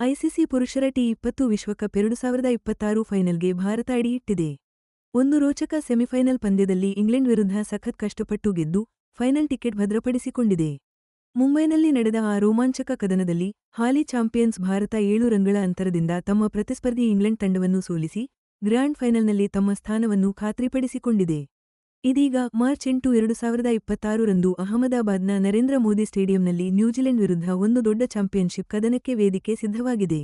ICC ಪುರುಷರ T20 ವಿಶ್ವಕಪ್ 2026 ಫೈನಲ್ಗೆ ಭಾರತ ಅಡಿಯಿಟ್ಟಿದೆ. ಒಂದು ರೋಚಕ ಸೆಮಿಫೈನಲ್ ಪಂದ್ಯದಲ್ಲಿ ಇಂಗ್ಲೆಂಡ್ ವಿರುದ್ಧ ಸಖತ್ ಕಷ್ಟಪಟ್ಟು ಗೆದ್ದು ಫೈನಲ್ ಟಿಕೆಟ್ ಭದ್ರಪಡಿಸಿಕೊಂಡಿದೆ. ಮುಂಬೈನಲ್ಲಿ ನಡೆದ ಆ ರೋಮಾಂಚಕ ಕದನದಲ್ಲಿ ಹಾಲಿ ಚಾಂಪಿಯನ್ಸ್ ಭಾರತ 7 ರನ್ಗಳ ಅಂತರದಿಂದ ತಮ್ಮ ಪ್ರತಿಸ್ಪರ್ಧಿ ಇಂಗ್ಲೆಂಡ್ ತಂಡವನ್ನು ಸೋಲಿಸಿ ಗ್ರ್ಯಾಂಡ್ ಫೈನಲ್ನಲ್ಲಿ ತಮ್ಮ ಸ್ಥಾನವನ್ನು ಖಾತ್ರಿಪಡಿಸಿಕೊಂಡಿದೆ. ಇದೀಗ ಮಾರ್ಚ್ 8, 2026 ರಂದು ಅಹಮದಾಬಾದ್ನ ನರೇಂದ್ರ ಮೋದಿ ಸ್ಟೇಡಿಯಂನಲ್ಲಿ ನ್ಯೂಜಿಲೆಂಡ್ ವಿರುದ್ಧ ಒಂದು ದೊಡ್ಡ ಚಾಂಪಿಯನ್ಶಿಪ್ ಕದನಕ್ಕೆ ವೇದಿಕೆ ಸಿದ್ಧವಾಗಿದೆ.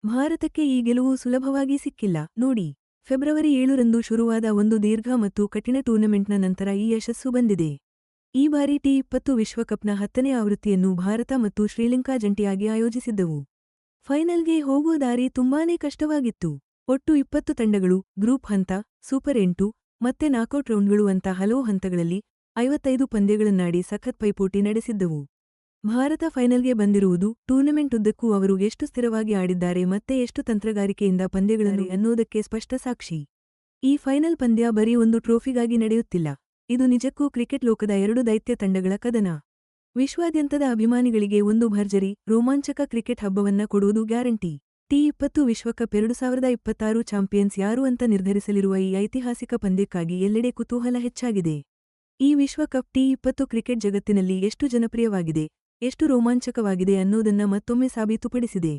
ಭಾರತಕ್ಕೆ ಈ ಗೆಲುವು ಸುಲಭವಾಗಿ ಸಿಕ್ಕಿಲ್ಲ ನೋಡಿ. ಫೆಬ್ರವರಿ 7 ರಂದು ಶುರುವಾದ ಒಂದು ದೀರ್ಘ ಮತ್ತು ಕಠಿಣ ಟೂರ್ನಮೆಂಟ್ನ ನಂತರ ಈ ಯಶಸ್ಸು ಬಂದಿದೆ. ಈ ಬಾರಿ ಟಿ20 ವಿಶ್ವಕಪ್ನ 10ನೇ ಆವೃತ್ತಿಯನ್ನು ಭಾರತ ಮತ್ತು ಶ್ರೀಲಂಕಾ ಜಂಟಿಯಾಗಿ ಆಯೋಜಿಸಿದ್ದವು. ಫೈನಲ್ಗೆ ಹೋಗುವ ದಾರಿ ತುಂಬಾನೇ ಕಷ್ಟವಾಗಿತ್ತು. ಒಟ್ಟು 20 ತಂಡಗಳು, ಗ್ರೂಪ್ ಹಂತ, ಸೂಪರ್ 8 ಮತ್ತೆ ನಾಕೌಟ್ ರೌಂಡ್ಗಳು ಅಂತ ಹಲವು ಹಂತಗಳಲ್ಲಿ 55 ಪಂದ್ಯಗಳನ್ನಾಡಿ ಸಖತ್ ಪೈಪೋಟಿ ನಡೆಸಿದ್ದವು. ಭಾರತ ಫೈನಲ್ಗೆ ಬಂದಿರುವುದು ಟೂರ್ನಮೆಂಟ್ ಉದ್ದಕ್ಕೂ ಅವರು ಎಷ್ಟು ಸ್ಥಿರವಾಗಿ ಆಡಿದ್ದಾರೆ ಮತ್ತೆ ಎಷ್ಟು ತಂತ್ರಗಾರಿಕೆಯಿಂದ ಪಂದ್ಯಗಳನ್ನು ಅನ್ನೋದಕ್ಕೆ ಸ್ಪಷ್ಟ ಸಾಕ್ಷಿ. ಈ ಫೈನಲ್ ಪಂದ್ಯ ಬರೀ ಒಂದು ಟ್ರೋಫಿಗಾಗಿ ನಡೆಯುತ್ತಿಲ್ಲ. ಇದು ನಿಜಕ್ಕೂ ಕ್ರಿಕೆಟ್ ಲೋಕದ 2 ದೈತ್ಯ ತಂಡಗಳ ಕದನ. ವಿಶ್ವಾದ್ಯಂತದ ಅಭಿಮಾನಿಗಳಿಗೆ ಒಂದು ಭರ್ಜರಿ, ರೋಮಾಂಚಕ ಕ್ರಿಕೆಟ್ ಹಬ್ಬವನ್ನ ಕೊಡುವುದು ಗ್ಯಾರಂಟಿ. ಟಿ20 ವಿಶ್ವಕಪ್ 2026 ಚಾಂಪಿಯನ್ಸ್ ಯಾರು ಅಂತ ನಿರ್ಧರಿಸಲಿರುವ ಈ ಐತಿಹಾಸಿಕ ಪಂದ್ಯಕ್ಕಾಗಿ ಎಲ್ಲೆಡೆ ಕುತೂಹಲ ಹೆಚ್ಚಾಗಿದೆ. ಈ ವಿಶ್ವಕಪ್ ಟಿ20 ಕ್ರಿಕೆಟ್ ಜಗತ್ತಿನಲ್ಲಿ ಎಷ್ಟು ಜನಪ್ರಿಯವಾಗಿದೆ, ಎಷ್ಟು ರೋಮಾಂಚಕವಾಗಿದೆ ಅನ್ನೋದನ್ನ ಮತ್ತೊಮ್ಮೆ ಸಾಬೀತುಪಡಿಸಿದೆ.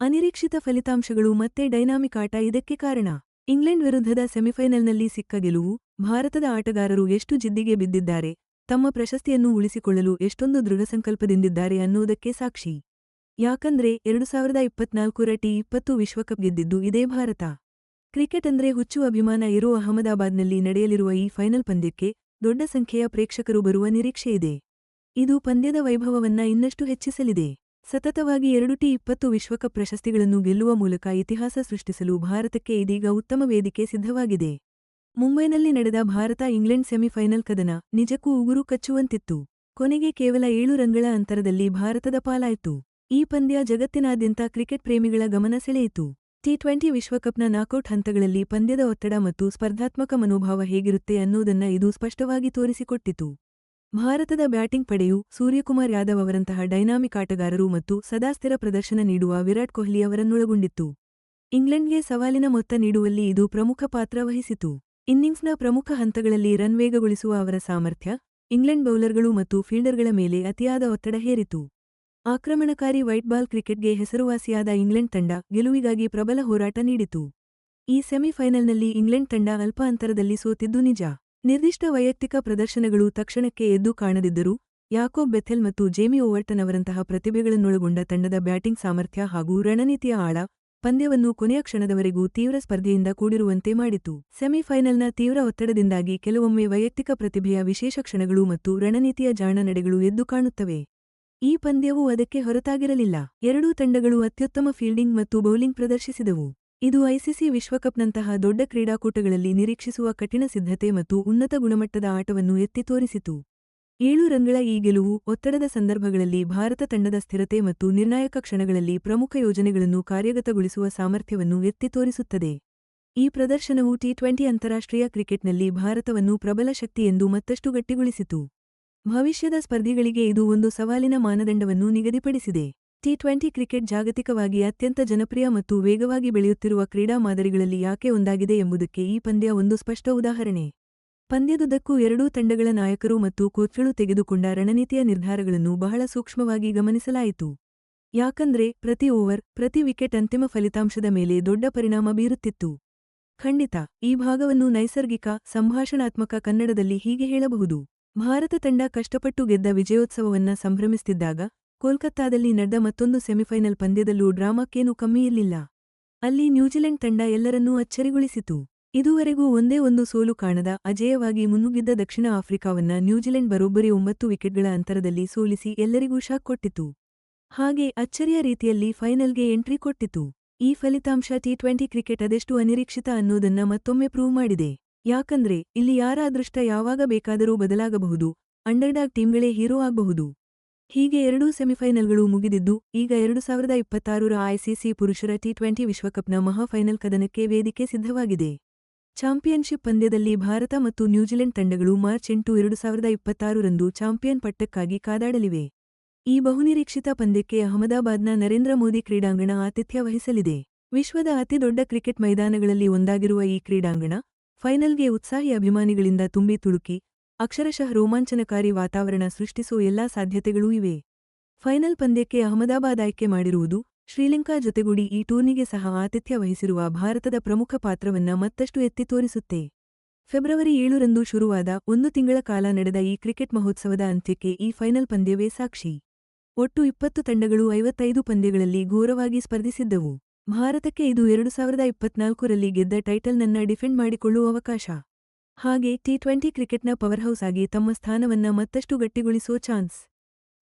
ಅನಿರೀಕ್ಷಿತ ಫಲಿತಾಂಶಗಳು ಮತ್ತೆ ಡೈನಾಮಿಕ್ ಆಟ ಇದಕ್ಕೆ ಕಾರಣ. ಇಂಗ್ಲೆಂಡ್ ವಿರುದ್ಧದ ಸೆಮಿಫೈನಲ್ನಲ್ಲಿ ಸಿಕ್ಕ ಗೆಲುವು, ಭಾರತದ ಆಟಗಾರರು ಎಷ್ಟು ಜಿದ್ದಿಗೆ ಬಿದ್ದಿದ್ದಾರೆ, ತಮ್ಮ ಪ್ರಶಸ್ತಿಯನ್ನು ಉಳಿಸಿಕೊಳ್ಳಲು ಎಷ್ಟೊಂದು ದೃಢಸಂಕಲ್ಪದಿಂದಿದ್ದಾರೆ ಅನ್ನೋದಕ್ಕೆ ಸಾಕ್ಷಿ. ಯಾಕಂದ್ರೆ 2024ರ ಟಿ20 ವಿಶ್ವಕಪ್ ಗೆದ್ದಿದ್ದು ಇದೇ ಭಾರತ. ಕ್ರಿಕೆಟ್ ಅಂದ್ರೆ ಹುಚ್ಚು ಅಭಿಮಾನ ಇರೋ ಅಹಮದಾಬಾದ್ನಲ್ಲಿ ನಡೆಯಲಿರುವ ಈ ಫೈನಲ್ ಪಂದ್ಯಕ್ಕೆ ದೊಡ್ಡ ಸಂಖ್ಯೆಯ ಪ್ರೇಕ್ಷಕರು ಬರುವ ನಿರೀಕ್ಷೆಯಿದೆ. ಇದು ಪಂದ್ಯದ ವೈಭವವನ್ನ ಇನ್ನಷ್ಟು ಹೆಚ್ಚಿಸಲಿದೆ. ಸತತವಾಗಿ 2 ಟಿ20 ವಿಶ್ವಕಪ್ ಪ್ರಶಸ್ತಿಗಳನ್ನು ಗೆಲ್ಲುವ ಮೂಲಕ ಇತಿಹಾಸ ಸೃಷ್ಟಿಸಲು ಭಾರತಕ್ಕೆ ಇದೀಗ ಉತ್ತಮ ವೇದಿಕೆ ಸಿದ್ಧವಾಗಿದೆ. ಮುಂಬೈನಲ್ಲಿ ನಡೆದ ಭಾರತ-ಇಂಗ್ಲೆಂಡ್ ಸೆಮಿಫೈನಲ್ ಕದನ ನಿಜಕ್ಕೂ ಉಗುರು ಕಚ್ಚುವಂತಿತ್ತು. ಕೊನೆಗೆ ಕೇವಲ 7 ರನ್ಗಳ ಅಂತರದಲ್ಲಿ ಭಾರತದ ಪಾಲಾಯಿತು. ಈ ಪಂದ್ಯ ಜಗತ್ತಿನಾದ್ಯಂತ ಕ್ರಿಕೆಟ್ ಪ್ರೇಮಿಗಳ ಗಮನ ಸೆಳೆಯಿತು. ಟಿ20 ವಿಶ್ವಕಪ್ನ ನಾಕೌಟ್ ಹಂತಗಳಲ್ಲಿ ಪಂದ್ಯದ ಒತ್ತಡ ಮತ್ತು ಸ್ಪರ್ಧಾತ್ಮಕ ಮನೋಭಾವ ಹೇಗಿರುತ್ತೆ ಅನ್ನೋದನ್ನ ಇದು ಸ್ಪಷ್ಟವಾಗಿ ತೋರಿಸಿಕೊಟ್ಟಿತು. ಭಾರತದ ಬ್ಯಾಟಿಂಗ್ ಪಡೆಯು ಸೂರ್ಯಕುಮಾರ್ ಯಾದವ್ ಅವರಂತಹ ಡೈನಾಮಿಕ್ ಆಟಗಾರರು ಮತ್ತು ಸದಾ ಸ್ಥಿರ ಪ್ರದರ್ಶನ ನೀಡುವ ವಿರಾಟ್ ಕೊಹ್ಲಿ ಅವರನ್ನೊಳಗೊಂಡಿತ್ತು. ಇಂಗ್ಲೆಂಡ್ಗೆ ಸವಾಲಿನ ಮೊತ್ತ ನೀಡುವಲ್ಲಿ ಇದು ಪ್ರಮುಖ ಪಾತ್ರ ವಹಿಸಿತು. ಇನ್ನಿಂಗ್ಸ್ನ ಪ್ರಮುಖ ಹಂತಗಳಲ್ಲಿ ರನ್ ವೇಗಗೊಳಿಸುವ ಅವರ ಸಾಮರ್ಥ್ಯ, ಇಂಗ್ಲೆಂಡ್ ಬೌಲರ್ಗಳು ಮತ್ತು ಫೀಲ್ಡರ್ಗಳ ಮೇಲೆ ಅತಿಯಾದ ಒತ್ತಡ ಹೇರಿತು. ಆಕ್ರಮಣಕಾರಿ ವೈಟ್ ಬಾಲ್ ಕ್ರಿಕೆಟ್ಗೆ ಹೆಸರುವಾಸಿಯಾದ ಇಂಗ್ಲೆಂಡ್ ತಂಡ ಗೆಲುವಿಗಾಗಿ ಪ್ರಬಲ ಹೋರಾಟ ನೀಡಿತು. ಈ ಸೆಮಿಫೈನಲ್ನಲ್ಲಿ ಇಂಗ್ಲೆಂಡ್ ತಂಡ ಅಲ್ಪ ಅಂತರದಲ್ಲಿ ಸೋತಿದ್ದು ನಿಜ. ನಿರ್ದಿಷ್ಟ ವೈಯಕ್ತಿಕ ಪ್ರದರ್ಶನಗಳು ತಕ್ಷಣಕ್ಕೆ ಎದ್ದು ಕಾಣದಿದ್ದರೂ ಯಾಕೋಬ್ ಬೆಥೆಲ್ ಮತ್ತು ಜೇಮಿ ಓವರ್ಟನ್ ಅವರಂತಹ ಪ್ರತಿಭೆಗಳನ್ನೊಳಗೊಂಡ ತಂಡದ ಬ್ಯಾಟಿಂಗ್ ಸಾಮರ್ಥ್ಯ ಹಾಗೂ ರಣನೀತಿಯ ಆಳ ಪಂದ್ಯವನ್ನು ಕೊನೆಯ ಕ್ಷಣದವರೆಗೂ ತೀವ್ರ ಸ್ಪರ್ಧೆಯಿಂದ ಕೂಡಿರುವಂತೆ ಮಾಡಿತು. ಸೆಮಿಫೈನಲ್ನ ತೀವ್ರ ಒತ್ತಡದಿಂದಾಗಿ ಕೆಲವೊಮ್ಮೆ ವೈಯಕ್ತಿಕ ಪ್ರತಿಭೆಯ ವಿಶೇಷ ಕ್ಷಣಗಳು ಮತ್ತು ರಣನೀತಿಯ ಜಾಣ ನಡೆಗಳು ಎದ್ದು ಕಾಣುತ್ತವೆ. ಈ ಪಂದ್ಯವೂ ಅದಕ್ಕೆ ಹೊರತಾಗಿರಲಿಲ್ಲ. ಎರಡೂ ತಂಡಗಳು ಅತ್ಯುತ್ತಮ ಫೀಲ್ಡಿಂಗ್ ಮತ್ತು ಬೌಲಿಂಗ್ ಪ್ರದರ್ಶಿಸಿದವು. ಇದು ಐಸಿಸಿ ವಿಶ್ವಕಪ್ನಂತಹ ದೊಡ್ಡ ಕ್ರೀಡಾಕೂಟಗಳಲ್ಲಿ ನಿರೀಕ್ಷಿಸುವ ಕಠಿಣ ಸಿದ್ಧತೆ ಮತ್ತು ಉನ್ನತ ಗುಣಮಟ್ಟದ ಆಟವನ್ನು ಎತ್ತಿ ತೋರಿಸಿತು. 7 ರನ್ಗಳ ಈ ಗೆಲುವು ಒತ್ತಡದ ಸಂದರ್ಭಗಳಲ್ಲಿ ಭಾರತ ತಂಡದ ಸ್ಥಿರತೆ ಮತ್ತು ನಿರ್ಣಾಯಕ ಕ್ಷಣಗಳಲ್ಲಿ ಪ್ರಮುಖ ಯೋಜನೆಗಳನ್ನು ಕಾರ್ಯಗತಗೊಳಿಸುವ ಸಾಮರ್ಥ್ಯವನ್ನು ಎತ್ತಿ ತೋರಿಸುತ್ತದೆ. ಈ ಪ್ರದರ್ಶನವು ಟಿ20 ಅಂತಾರಾಷ್ಟ್ರೀಯ ಕ್ರಿಕೆಟ್ನಲ್ಲಿ ಭಾರತವನ್ನು ಪ್ರಬಲ ಶಕ್ತಿ ಎಂದು ಮತ್ತಷ್ಟು ಗಟ್ಟಿಗೊಳಿಸಿತು. ಭವಿಷ್ಯದ ಸ್ಪರ್ಧಿಗಳಿಗೆ ಇದು ಒಂದು ಸವಾಲಿನ ಮಾನದಂಡವನ್ನು ನಿಗದಿಪಡಿಸಿದೆ. ಟಿ20 ಕ್ರಿಕೆಟ್ ಜಾಗತಿಕವಾಗಿ ಅತ್ಯಂತ ಜನಪ್ರಿಯ ಮತ್ತು ವೇಗವಾಗಿ ಬೆಳೆಯುತ್ತಿರುವ ಕ್ರೀಡಾ ಮಾದರಿಗಳಲ್ಲಿ ಯಾಕೆ ಒಂದಾಗಿದೆ ಎಂಬುದಕ್ಕೆ ಈ ಪಂದ್ಯ ಒಂದು ಸ್ಪಷ್ಟ ಉದಾಹರಣೆ. ಪಂದ್ಯದುದ್ದಕ್ಕೂ ಎರಡೂ ತಂಡಗಳ ನಾಯಕರು ಮತ್ತು ಕೋಚ್ಗಳು ತೆಗೆದುಕೊಂಡ ರಣನೀತಿಯ ನಿರ್ಧಾರಗಳನ್ನು ಬಹಳ ಸೂಕ್ಷ್ಮವಾಗಿ ಗಮನಿಸಲಾಯಿತು. ಯಾಕಂದ್ರೆ ಪ್ರತಿ ಓವರ್, ಪ್ರತಿ ವಿಕೆಟ್ ಅಂತಿಮ ಫಲಿತಾಂಶದ ಮೇಲೆ ದೊಡ್ಡ ಪರಿಣಾಮ ಬೀರುತ್ತಿತ್ತು. ಖಂಡಿತ, ಈ ಭಾಗವನ್ನು ನೈಸರ್ಗಿಕ, ಸಂಭಾಷಣಾತ್ಮಕ ಕನ್ನಡದಲ್ಲಿ ಹೀಗೆ ಹೇಳಬಹುದು. ಭಾರತ ತಂಡ ಕಷ್ಟಪಟ್ಟು ಗೆದ್ದ ವಿಜಯೋತ್ಸವವನ್ನ ಸಂಭ್ರಮಿಸುತ್ತಿದ್ದಾಗ ಕೋಲ್ಕತ್ತಾದಲ್ಲಿ ನಡೆದ ಮತ್ತೊಂದು ಸೆಮಿಫೈನಲ್ ಪಂದ್ಯದಲ್ಲೂ ಡ್ರಾಮಾಕ್ಕೇನೂ ಕಮ್ಮಿಯಿರಲಿಲ್ಲ. ಅಲ್ಲಿ ನ್ಯೂಜಿಲೆಂಡ್ ತಂಡ ಎಲ್ಲರನ್ನೂ ಅಚ್ಚರಿಗೊಳಿಸಿತು. ಇದುವರೆಗೂ ಒಂದೇ ಒಂದು ಸೋಲು ಕಾಣದ ಅಜೇಯವಾಗಿ ಮುನ್ನುಗ್ಗಿದ್ದ ದಕ್ಷಿಣ ಆಫ್ರಿಕಾವನ್ನ ನ್ಯೂಜಿಲೆಂಡ್ ಬರೋಬ್ಬರಿ 9 ವಿಕೆಟ್ಗಳ ಅಂತರದಲ್ಲಿ ಸೋಲಿಸಿ ಎಲ್ಲರಿಗೂ ಶಾಕ್ ಕೊಟ್ಟಿತು. ಹಾಗೆ ಅಚ್ಚರಿಯ ರೀತಿಯಲ್ಲಿ ಫೈನಲ್ಗೆ ಎಂಟ್ರಿ ಕೊಟ್ಟಿತು. ಈ ಫಲಿತಾಂಶ ಟಿ20 ಕ್ರಿಕೆಟ್ ಅದೆಷ್ಟು ಅನಿರೀಕ್ಷಿತ ಅನ್ನೋದನ್ನ ಮತ್ತೊಮ್ಮೆ ಪ್ರೂವ್ ಮಾಡಿದೆ. ಯಾಕಂದ್ರೆ ಇಲ್ಲಿ ಯಾರ ಅದೃಷ್ಟ ಯಾವಾಗ ಬೇಕಾದರೂ ಬದಲಾಗಬಹುದು, ಅಂಡರ್ಡಾಗ್ ಟೀಮ್ಗಳೇ ಹೀರೋ ಆಗಬಹುದು. ಹೀಗೆ 2 ಸೆಮಿಫೈನಲ್ಗಳು ಮುಗಿದಿದ್ದು ಈಗ 2026ರ ಐಸಿಸಿ ಪುರುಷರ ಟಿ20 ವಿಶ್ವಕಪ್ನ ಮಹಾಫೈನಲ್ ಕದನಕ್ಕೆ ವೇದಿಕೆ ಸಿದ್ಧವಾಗಿದೆ. ಚಾಂಪಿಯನ್ಶಿಪ್ ಪಂದ್ಯದಲ್ಲಿ ಭಾರತ ಮತ್ತು ನ್ಯೂಜಿಲೆಂಡ್ ತಂಡಗಳು ಮಾರ್ಚ್ 8, 2026 ರಂದು ಚಾಂಪಿಯನ್ ಪಟ್ಟಕ್ಕಾಗಿ ಕಾದಾಡಲಿವೆ. ಈ ಬಹುನಿರೀಕ್ಷಿತ ಪಂದ್ಯಕ್ಕೆ ಅಹಮದಾಬಾದ್ನ ನರೇಂದ್ರ ಮೋದಿ ಕ್ರೀಡಾಂಗಣ ಆತಿಥ್ಯ ವಹಿಸಲಿದೆ. ವಿಶ್ವದ ಅತಿದೊಡ್ಡ ಕ್ರಿಕೆಟ್ ಮೈದಾನಗಳಲ್ಲಿ ಒಂದಾಗಿರುವ ಈ ಕ್ರೀಡಾಂಗಣ ಫೈನಲ್ಗೆ ಉತ್ಸಾಹಿ ಅಭಿಮಾನಿಗಳಿಂದ ತುಂಬಿ ತುಳುಕಿ ಅಕ್ಷರಶಃ ರೋಮಾಂಚನಕಾರಿ ವಾತಾವರಣ ಸೃಷ್ಟಿಸೋ ಎಲ್ಲಾ ಸಾಧ್ಯತೆಗಳೂ ಇವೆ. ಫೈನಲ್ ಪಂದ್ಯಕ್ಕೆ ಅಹಮದಾಬಾದ್ ಆಯ್ಕೆ ಮಾಡಿರುವುದು ಶ್ರೀಲಂಕಾ ಜೊತೆಗೂಡಿ ಈ ಟೂರ್ನಿಗೆ ಸಹ ಆತಿಥ್ಯ ವಹಿಸಿರುವ ಭಾರತದ ಪ್ರಮುಖ ಪಾತ್ರವನ್ನ ಮತ್ತಷ್ಟು ಎತ್ತಿ ತೋರಿಸುತ್ತೆ. ಫೆಬ್ರವರಿ 7ರಂದು ಶುರುವಾದ 1 ತಿಂಗಳ ಕಾಲ ನಡೆದ ಈ ಕ್ರಿಕೆಟ್ ಮಹೋತ್ಸವದ ಅಂತ್ಯಕ್ಕೆ ಈ ಫೈನಲ್ ಪಂದ್ಯವೇ ಸಾಕ್ಷಿ. ಒಟ್ಟು 20 ತಂಡಗಳು 55 ಪಂದ್ಯಗಳಲ್ಲಿ ಘೋರವಾಗಿ ಸ್ಪರ್ಧಿಸಿದ್ದವು. ಭಾರತಕ್ಕೆ ಇದು 2024ರಲ್ಲಿ ಗೆದ್ದ ಟೈಟಲ್ನನ್ನ ಡಿಫೆಂಡ್ ಮಾಡಿಕೊಳ್ಳುವ ಅವಕಾಶ. ಹಾಗೆ ಟಿ20 ಕ್ರಿಕೆಟ್ನ ಪವರ್ಹೌಸ್ ಆಗಿ ತಮ್ಮ ಸ್ಥಾನವನ್ನ ಮತ್ತಷ್ಟು ಗಟ್ಟಿಗೊಳಿಸೋ ಚಾನ್ಸ್.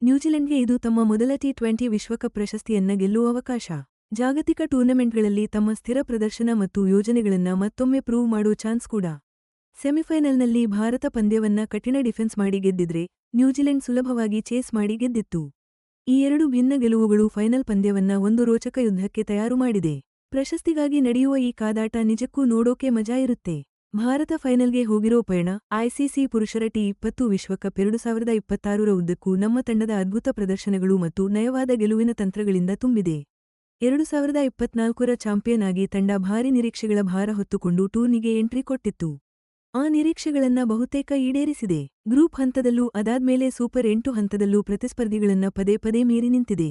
ನ್ಯೂಜಿಲೆಂಡ್ಗೆ ಇದು ತಮ್ಮ ಮೊದಲ ಟಿ20 ವಿಶ್ವಕಪ್ ಪ್ರಶಸ್ತಿಯನ್ನ ಗೆಲ್ಲುವ ಅವಕಾಶ. ಜಾಗತಿಕ ಟೂರ್ನಮೆಂಟ್ಗಳಲ್ಲಿ ತಮ್ಮ ಸ್ಥಿರ ಪ್ರದರ್ಶನ ಮತ್ತು ಯೋಜನೆಗಳನ್ನ ಮತ್ತೊಮ್ಮೆ ಪ್ರೂವ್ ಮಾಡೋ ಚಾನ್ಸ್ ಕೂಡ. ಸೆಮಿಫೈನಲ್ನಲ್ಲಿ ಭಾರತ ಪಂದ್ಯವನ್ನ ಕಠಿಣ ಡಿಫೆನ್ಸ್ ಮಾಡಿ ಗೆದ್ದಿದ್ರೆ ನ್ಯೂಜಿಲೆಂಡ್ ಸುಲಭವಾಗಿ ಚೇಸ್ ಮಾಡಿ ಗೆದ್ದಿತ್ತು. ಈ ಎರಡು ಭಿನ್ನ ಗೆಲುವುಗಳು ಫೈನಲ್ ಪಂದ್ಯವನ್ನ ಒಂದು ರೋಚಕ ಯುದ್ಧಕ್ಕೆ ತಯಾರು ಮಾಡಿದೆ. ಪ್ರಶಸ್ತಿಗಾಗಿ ನಡೆಯುವ ಈ ಕಾದಾಟ ನಿಜಕ್ಕೂ ನೋಡೋಕೆ ಮಜಾ ಇರುತ್ತೆ. ಭಾರತ ಫೈನಲ್ಗೆ ಹೋಗಿರೋ ಪಯಣ ಐಸಿಸಿ ಪುರುಷರ ಟಿ20 ವಿಶ್ವಕಪ್ 2026ರ ಉದ್ದಕ್ಕೂ ನಮ್ಮ ತಂಡದ ಅದ್ಭುತ ಪ್ರದರ್ಶನಗಳು ಮತ್ತು ನಯವಾದ ಗೆಲುವಿನ ತಂತ್ರಗಳಿಂದ ತುಂಬಿದೆ. 2024ರ ಚಾಂಪಿಯನ್ ಆಗಿ ತಂಡ ಭಾರೀ ನಿರೀಕ್ಷೆಗಳ ಭಾರ ಹೊತ್ತುಕೊಂಡು ಟೂರ್ನಿಗೆ ಎಂಟ್ರಿ ಕೊಟ್ಟಿತ್ತು. ಆ ನಿರೀಕ್ಷೆಗಳನ್ನ ಬಹುತೇಕ ಈಡೇರಿಸಿದೆ. ಗ್ರೂಪ್ ಹಂತದಲ್ಲೂ ಅದಾದ್ಮೇಲೆ ಸೂಪರ್ 8 ಹಂತದಲ್ಲೂ ಪ್ರತಿಸ್ಪರ್ಧಿಗಳನ್ನ ಪದೇ ಪದೇ ಮೀರಿ ನಿಂತಿದೆ.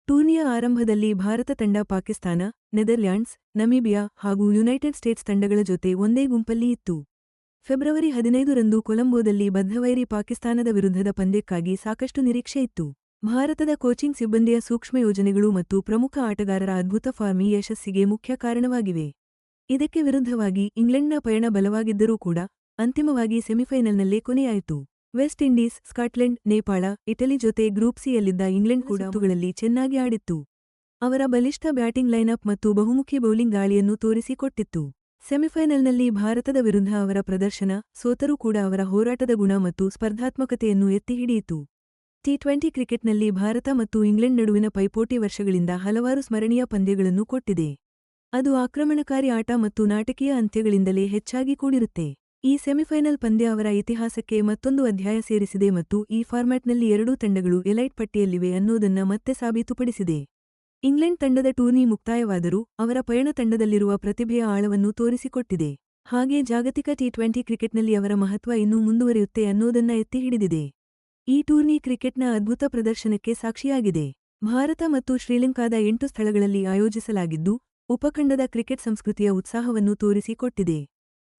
ಟೂರ್ನಿಯ ಆರಂಭದಲ್ಲಿ ಭಾರತ ತಂಡ ಪಾಕಿಸ್ತಾನ, ನೆದರ್ಲ್ಯಾಂಡ್ಸ್, ನಮೀಬಿಯಾ ಹಾಗೂ ಯುನೈಟೆಡ್ ಸ್ಟೇಟ್ಸ್ ತಂಡಗಳ ಜೊತೆ ಒಂದೇ ಗುಂಪಲ್ಲಿ ಇತ್ತು. ಫೆಬ್ರವರಿ 15ರಂದು ಕೊಲಂಬೋದಲ್ಲಿ ಬದ್ಧವೈರಿ ಪಾಕಿಸ್ತಾನದ ವಿರುದ್ಧದ ಪಂದ್ಯಕ್ಕಾಗಿ ಸಾಕಷ್ಟು ನಿರೀಕ್ಷೆ ಇತ್ತು. ಭಾರತದ ಕೋಚಿಂಗ್ ಸಿಬ್ಬಂದಿಯ ಸೂಕ್ಷ್ಮ ಯೋಜನೆಗಳು ಮತ್ತು ಪ್ರಮುಖ ಆಟಗಾರರ ಅದ್ಭುತ ಫಾರ್ಮ್ ಈ ಯಶಸ್ಸಿಗೆ ಮುಖ್ಯ ಕಾರಣವಾಗಿವೆ. ಇದಕ್ಕೆ ವಿರುದ್ಧವಾಗಿ ಇಂಗ್ಲೆಂಡ್ನ ಪಯಣ ಬಲವಾಗಿದ್ದರೂ ಕೂಡ ಅಂತಿಮವಾಗಿ ಸೆಮಿಫೈನಲ್ನಲ್ಲೇ ಕೊನೆಯಾಯಿತು. West Indies, Scotland, Nepal, Italy ಜೊತೆ ಗ್ರೂಪ್ ಸಿಯಲ್ಲಿದ್ದ ಇಂಗ್ಲೆಂಡ್ ಕೂಡ ಸುತ್ತುಗಳಲ್ಲಿ ಚೆನ್ನಾಗಿ ಆಡಿತ್ತು. ಅವರ ಬಲಿಷ್ಠ ಬ್ಯಾಟಿಂಗ್ ಲೈನಪ್ ಮತ್ತು ಬಹುಮುಖಿ ಬೌಲಿಂಗ್ ದಾಳಿಯನ್ನು ತೋರಿಸಿಕೊಟ್ಟಿತ್ತು. ಸೆಮಿಫೈನಲ್ನಲ್ಲಿ ಭಾರತದ ವಿರುದ್ಧ ಅವರ ಪ್ರದರ್ಶನ ಸೋತರೂ ಕೂಡ ಅವರ ಹೋರಾಟದ ಗುಣ ಮತ್ತು ಸ್ಪರ್ಧಾತ್ಮಕತೆಯನ್ನು ಎತ್ತಿ ಹಿಡಿಯಿತು. ಟಿ20 ಕ್ರಿಕೆಟ್ನಲ್ಲಿ ಭಾರತ ಮತ್ತು ಇಂಗ್ಲೆಂಡ್ ನಡುವಿನ ಪೈಪೋಟಿ ವರ್ಷಗಳಿಂದ ಹಲವಾರು ಸ್ಮರಣೀಯ ಪಂದ್ಯಗಳನ್ನು ಕೊಟ್ಟಿದೆ. ಅದು ಆಕ್ರಮಣಕಾರಿ ಆಟ ಮತ್ತು ನಾಟಕೀಯ ಅಂತ್ಯಗಳಿಂದಲೇ ಹೆಚ್ಚಾಗಿ ಕೂಡಿರುತ್ತೆ. ಈ ಸೆಮಿಫೈನಲ್ ಪಂದ್ಯ ಅವರ ಇತಿಹಾಸಕ್ಕೆ ಮತ್ತೊಂದು ಅಧ್ಯಾಯ ಸೇರಿಸಿದೆ ಮತ್ತು ಈ ಫಾರ್ಮ್ಯಾಟ್ನಲ್ಲಿ ಎರಡೂ ತಂಡಗಳು ಎಲೈಟ್ ಪಟ್ಟಿಯಲ್ಲಿವೆ ಅನ್ನೋದನ್ನ ಮತ್ತೆ ಸಾಬೀತುಪಡಿಸಿದೆ. ಇಂಗ್ಲೆಂಡ್ ತಂಡದ ಟೂರ್ನಿ ಮುಕ್ತಾಯವಾದರೂ ಅವರ ಪಯಣ ತಂಡದಲ್ಲಿರುವ ಪ್ರತಿಭೆಯ ಆಳವನ್ನು ತೋರಿಸಿಕೊಟ್ಟಿದೆ. ಹಾಗೆ ಜಾಗತಿಕ ಟಿ20 ಕ್ರಿಕೆಟ್ನಲ್ಲಿ ಅವರ ಮಹತ್ವ ಇನ್ನೂ ಮುಂದುವರಿಯುತ್ತೆ ಅನ್ನೋದನ್ನ ಎತ್ತಿ ಹಿಡಿದಿದೆ. ಈ ಟೂರ್ನಿ ಕ್ರಿಕೆಟ್ನ ಅದ್ಭುತ ಪ್ರದರ್ಶನಕ್ಕೆ ಸಾಕ್ಷಿಯಾಗಿದೆ. ಭಾರತ ಮತ್ತು ಶ್ರೀಲಂಕಾದ 8 ಸ್ಥಳಗಳಲ್ಲಿ ಆಯೋಜಿಸಲಾಗಿದ್ದು ಉಪಖಂಡದ ಕ್ರಿಕೆಟ್ ಸಂಸ್ಕೃತಿಯ ಉತ್ಸಾಹವನ್ನು ತೋರಿಸಿಕೊಟ್ಟಿದೆ.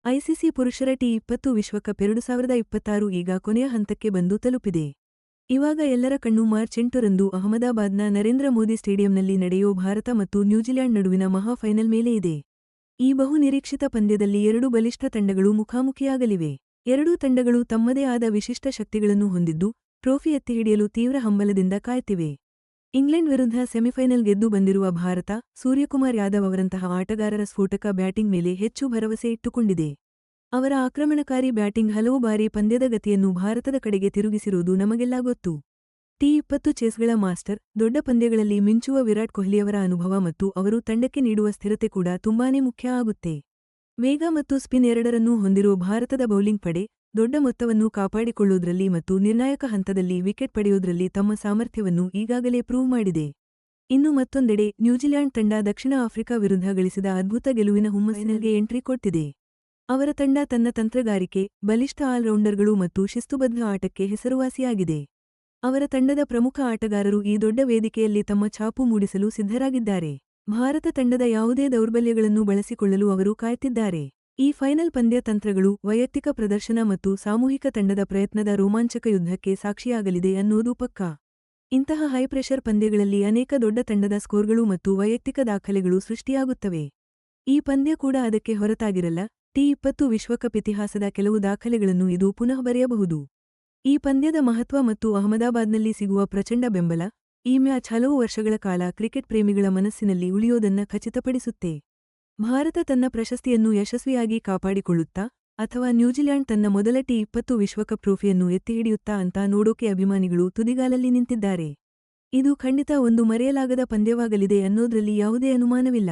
ಐಸಿಸಿ ಪುರುಷರ ಟಿ20 ವಿಶ್ವಕಪ್ 2026 ಈಗ ಕೊನೆಯ ಹಂತಕ್ಕೆ ಬಂದು ತಲುಪಿದೆ. ಇವಾಗ ಎಲ್ಲರ ಕಣ್ಣು ಮಾರ್ಚ್ 8ರಂದು ಅಹಮದಾಬಾದ್ನ ನರೇಂದ್ರ ಮೋದಿ ಸ್ಟೇಡಿಯಂನಲ್ಲಿ ನಡೆಯೋ ಭಾರತ ಮತ್ತು ನ್ಯೂಜಿಲ್ಯಾಂಡ್ ನಡುವಿನ ಮಹಾ ಫೈನಲ್ ಮೇಲೆ ಇದೆ. ಈ ಬಹು ನಿರೀಕ್ಷಿತ ಪಂದ್ಯದಲ್ಲಿ ಎರಡು ಬಲಿಷ್ಠ ತಂಡಗಳು ಮುಖಾಮುಖಿಯಾಗಲಿವೆ. ಎರಡೂ ತಂಡಗಳು ತಮ್ಮದೇ ಆದ ವಿಶಿಷ್ಟ ಶಕ್ತಿಗಳನ್ನು ಹೊಂದಿದ್ದು ಟ್ರೋಫಿ ಎತ್ತಿ ಹಿಡಿಯಲು ತೀವ್ರ ಹಂಬಲದಿಂದ ಕಾಯ್ತಿವೆ. ಇಂಗ್ಲೆಂಡ್ ವಿರುದ್ಧ ಸೆಮಿಫೈನಲ್ ಗೆದ್ದು ಬಂದಿರುವ ಭಾರತ ಸೂರ್ಯಕುಮಾರ್ ಯಾದವ್ ಅವರಂತಹ ಆಟಗಾರರ ಸ್ಫೋಟಕ ಬ್ಯಾಟಿಂಗ್ ಮೇಲೆ ಹೆಚ್ಚು ಭರವಸೆ ಇಟ್ಟುಕೊಂಡಿದೆ. ಅವರ ಆಕ್ರಮಣಕಾರಿ ಬ್ಯಾಟಿಂಗ್ ಹಲವು ಬಾರಿ ಪಂದ್ಯದ ಗತಿಯನ್ನು ಭಾರತದ ಕಡೆಗೆ ತಿರುಗಿಸಿರುವುದು ನಮಗೆಲ್ಲ ಗೊತ್ತು. ಟಿ20 ಚೇಸ್ಗಳ ಮಾಸ್ಟರ್, ದೊಡ್ಡ ಪಂದ್ಯಗಳಲ್ಲಿ ಮಿಂಚುವ ವಿರಾಟ್ ಕೊಹ್ಲಿಯವರ ಅನುಭವ ಮತ್ತು ಅವರು ತಂಡಕ್ಕೆ ನೀಡುವ ಸ್ಥಿರತೆ ಕೂಡ ತುಂಬಾನೇ ಮುಖ್ಯ ಆಗುತ್ತೆ. ವೇಗ ಮತ್ತು ಸ್ಪಿನ್ ಎರಡರನ್ನೂ ಹೊಂದಿರುವ ಭಾರತದ ಬೌಲಿಂಗ್ ಪಡೆ ದೊಡ್ಡ ಮೊತ್ತವನ್ನು ಕಾಪಾಡಿಕೊಳ್ಳುವುದರಲ್ಲಿ ಮತ್ತು ನಿರ್ಣಾಯಕ ಹಂತದಲ್ಲಿ ವಿಕೆಟ್ ಪಡೆಯುವುದರಲ್ಲಿ ತಮ್ಮ ಸಾಮರ್ಥ್ಯವನ್ನು ಈಗಾಗಲೇ ಪ್ರೂವ್ ಮಾಡಿದೆ. ಇನ್ನು ಮತ್ತೊಂದೆಡೆ ನ್ಯೂಜಿಲ್ಯಾಂಡ್ ತಂಡ ದಕ್ಷಿಣ ಆಫ್ರಿಕಾ ವಿರುದ್ಧ ಗಳಿಸಿದ ಅದ್ಭುತ ಗೆಲುವಿನ ಹುಮ್ಮಸ್ಸಿನಲ್ಲಿ ಎಂಟ್ರಿ ಕೊಟ್ಟಿದೆ. ಅವರ ತಂಡ ತನ್ನ ತಂತ್ರಗಾರಿಕೆ, ಬಲಿಷ್ಠ ಆಲ್ರೌಂಡರ್ಗಳು ಮತ್ತು ಶಿಸ್ತುಬದ್ಧ ಆಟಕ್ಕೆ ಹೆಸರುವಾಸಿಯಾಗಿದೆ. ಅವರ ತಂಡದ ಪ್ರಮುಖ ಆಟಗಾರರು ಈ ದೊಡ್ಡ ವೇದಿಕೆಯಲ್ಲಿ ತಮ್ಮ ಛಾಪು ಮೂಡಿಸಲು ಸಿದ್ಧರಾಗಿದ್ದಾರೆ. ಭಾರತ ತಂಡದ ಯಾವುದೇ ದೌರ್ಬಲ್ಯಗಳನ್ನು ಬಳಸಿಕೊಳ್ಳಲು ಅವರು ಕಾಯ್ತಿದ್ದಾರೆ. ಈ ಫೈನಲ್ ಪಂದ್ಯ ತಂತ್ರಗಳು, ವೈಯಕ್ತಿಕ ಪ್ರದರ್ಶನ ಮತ್ತು ಸಾಮೂಹಿಕ ತಂಡದ ಪ್ರಯತ್ನದ ರೋಮಾಂಚಕ ಯುದ್ಧಕ್ಕೆ ಸಾಕ್ಷಿಯಾಗಲಿದೆ ಅನ್ನೋದು ಪಕ್ಕಾ. ಇಂತಹ ಹೈ ಪ್ರೆಷರ್ ಪಂದ್ಯಗಳಲ್ಲಿ ಅನೇಕ ದೊಡ್ಡ ತಂಡದ ಸ್ಕೋರ್ಗಳು ಮತ್ತು ವೈಯಕ್ತಿಕ ದಾಖಲೆಗಳು ಸೃಷ್ಟಿಯಾಗುತ್ತವೆ. ಈ ಪಂದ್ಯ ಕೂಡ ಅದಕ್ಕೆ ಹೊರತಾಗಿರಲ್ಲ. ಟಿ20 ವಿಶ್ವಕಪ್ ಇತಿಹಾಸದ ಕೆಲವು ದಾಖಲೆಗಳನ್ನು ಇದು ಪುನಃ ಬರೆಯಬಹುದು. ಈ ಪಂದ್ಯದ ಮಹತ್ವ ಮತ್ತು ಅಹಮದಾಬಾದ್ನಲ್ಲಿ ಸಿಗುವ ಪ್ರಚಂಡ ಬೆಂಬಲ, ಈ ಮ್ಯಾಚ್ ಹಲವು ವರ್ಷಗಳ ಕಾಲ ಕ್ರಿಕೆಟ್ ಪ್ರೇಮಿಗಳ ಮನಸ್ಸಿನಲ್ಲಿ ಉಳಿಯೋದನ್ನ ಖಚಿತಪಡಿಸುತ್ತೆ. ಭಾರತ ತನ್ನ ಪ್ರಶಸ್ತಿಯನ್ನು ಯಶಸ್ವಿಯಾಗಿ ಕಾಪಾಡಿಕೊಳ್ಳುತ್ತಾ ಅಥವಾ ನ್ಯೂಜಿಲ್ಯಾಂಡ್ ತನ್ನ ಮೊದಲ ಟಿ20 ವಿಶ್ವಕಪ್ ಟ್ರೋಫಿಯನ್ನು ಎತ್ತಿಹಿಡಿಯುತ್ತಾ ಅಂತ ನೋಡೋಕೆ ಅಭಿಮಾನಿಗಳು ತುದಿಗಾಲಲ್ಲಿ ನಿಂತಿದ್ದಾರೆ. ಇದು ಖಂಡಿತ ಒಂದು ಮರೆಯಲಾಗದ ಪಂದ್ಯವಾಗಲಿದೆ ಅನ್ನೋದ್ರಲ್ಲಿ ಯಾವುದೇ ಅನುಮಾನವಿಲ್ಲ.